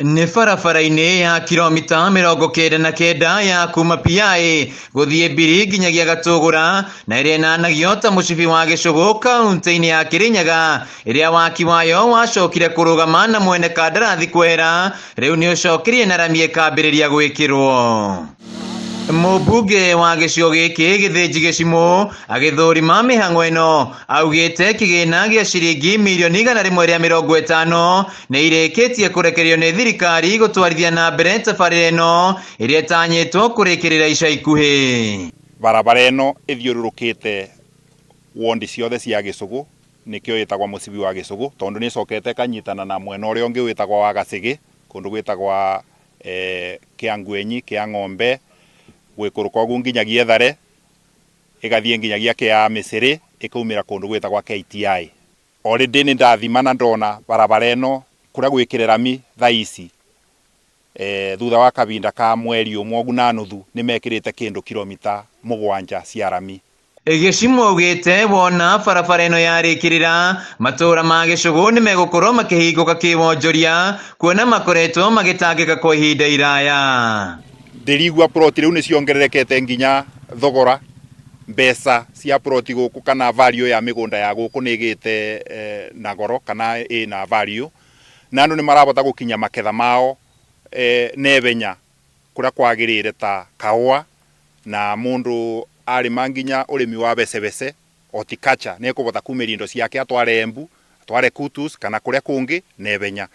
Nĩ barabara-inĩ ya kilomita 99 ya kuma Piaĩ gũthiĩ Mbiri nginyagia Gatũgũra, na ĩrĩa ĩnanagio ta mũcibi wa Gĩcũgũ kaunti-inĩ ya Kĩrĩnyaga, ĩrĩa waki wayo wacokire kũrũgama na mwene kandarathi kwehera, rĩu nĩ ũcokirie na rami ĩkambĩrĩria gwĩkĩrwo. Mũmbunge wa gĩcigo gĩkĩ Gĩthĩnji Gĩcimũ agĩthũrima mĩhang'o ĩno, augĩte kĩgĩna gĩa ciringi mirioni 150 nĩ irĩkĩtie kũrekererio nĩ thirikari gũtwarithia na mbere tabarĩra ĩno ĩrĩa ĩtanyĩtwo kũrĩkĩrĩra ica ikuhĩ. Barabara ĩno ĩthiũrũrũkĩte wondi ciothe cia Gĩcũgũ, nĩkĩo ĩtagwo mũcibi wa Gĩcũgũ, tondũ nĩ ĩcokete kanyitana na mwena ũrĩa ũngĩ wĩtagwo wa Gacĩgĩ, kũndũ gwĩtagwo Kĩangwenyi, Kĩang'ombe, gwĩkũrũka ũguo nginyagia Ethare, ĩgathiĩ nginyagia Kĩa Mĩcĩrĩ, ĩkaumĩra kũndũ gwĩtagwo KTI. Already nĩ ndathima na ndona barabara ĩno kũrĩa gwĩkĩre rami thaa ici, thutha wa kabinda ka mweri ũmwe ũguo na nuthu nĩ mekĩrĩte kĩndũ kilomita 7 cia rami. Gĩcimũ augĩte wona barabara ĩno yarĩkĩrĩra, matũra ma Gĩcũgũ nĩ megũkorwo makĩhingũka kĩwonjoria, kuona makoretwo magĩtangĩka kwa ihinda iraya. Ndirigua ploti rĩu nĩ ciongererekete nginya thogora, mbeca cia ploti gũkũ kana value ya mĩgũnda ya gũkũ nĩ ĩgĩte na goro kana ĩna value, na andũ nĩ marabota gũkinya maketha mao nebenya kũrĩa kwagĩrĩire ta kahũa, na mũndũ arĩma nginya ũrĩmi wa becebece horticulture nĩ ekũbota kumĩria indo ciake atware Embu, atware Kutus kana kũrĩa kũngĩ nebenya,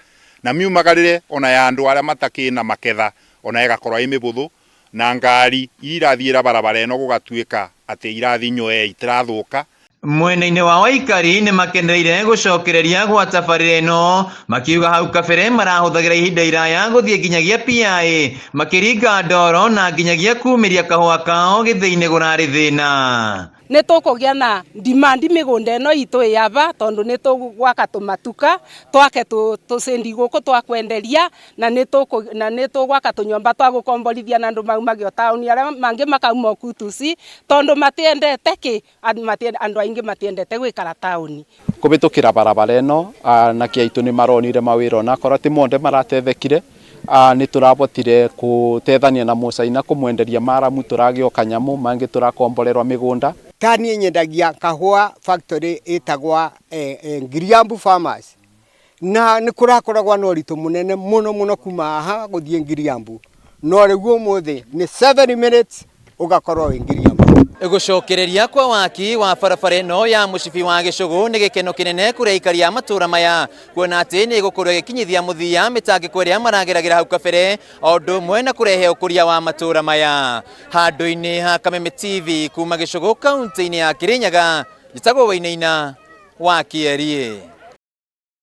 na miumagarĩre ona ya andũ arĩa matakĩna maketha ona ĩgakorwo ĩ mĩbũthũ, na ngari irathiĩra barabara ĩno gũgatuĩka atĩ irathi nyoe itirathũka. Mwena-inĩ wa Waikari nĩ makenereire gũcokereria gwa tabarĩra ĩno, makiuga hau kabere marahũthagĩra ihinda iraya gũthiĩ nginyagia Piaĩ, makĩringa ndoro na nginyagia kumĩria kahũa kao gĩthĩ-inĩ gũrarĩ thĩna. Nĩ tũkũgĩa na demand mĩgũnda ĩno itũ yaba, tondũ nĩ tũgwaka tũmatuka twake tũcendi gũkũ twa kwenderia, na nĩ tũgwaka tũnyũmba twa gũkomborithia na andũ maumagio taũni arĩa mangĩ makauma Kutusi, tondũ matiendete andũ aingĩ matiendete gwĩkara taũni. Kũbĩtũkĩra barabara ĩno na kĩaitũ nĩ maronire mawĩra ona korwo ti mothe maratethekire, nĩ tũrabotire gũtethania na Mũcaina kũmwenderia maramu, tũragĩa kanyamũ mangĩ tũrakomborerwa mĩgũnda. Tani nyendagia kahũa factory ĩtagwa Ngiriambu Farmers, na nĩ kũrakoragwa na ũritũ mũnene mũno kuma haha gũthiĩ Ngiriambu, no rĩu ũmũthĩ nĩ 7 minutes ũgakorwo wĩ Ngiriambu. Gũcokereria kwa waki wa barabara ĩno ya mũcibi wa Gĩcũgũ nĩ gĩkeno kĩnene kũrĩ aikari a matũra maya, kuona atĩ nĩ gũkorwo gĩkinyithia mũthia mĩtangĩko ĩrĩa marageragĩra hau kabere, o ũndũ ũmwe na kũrehe ũkũria wa matũra maya. Handũ-inĩ ha Kameme TV kuma Gĩcũgũ kaunti-inĩ ya Kĩrĩnyaga, njĩtagwo Wainaina wa Kĩarie.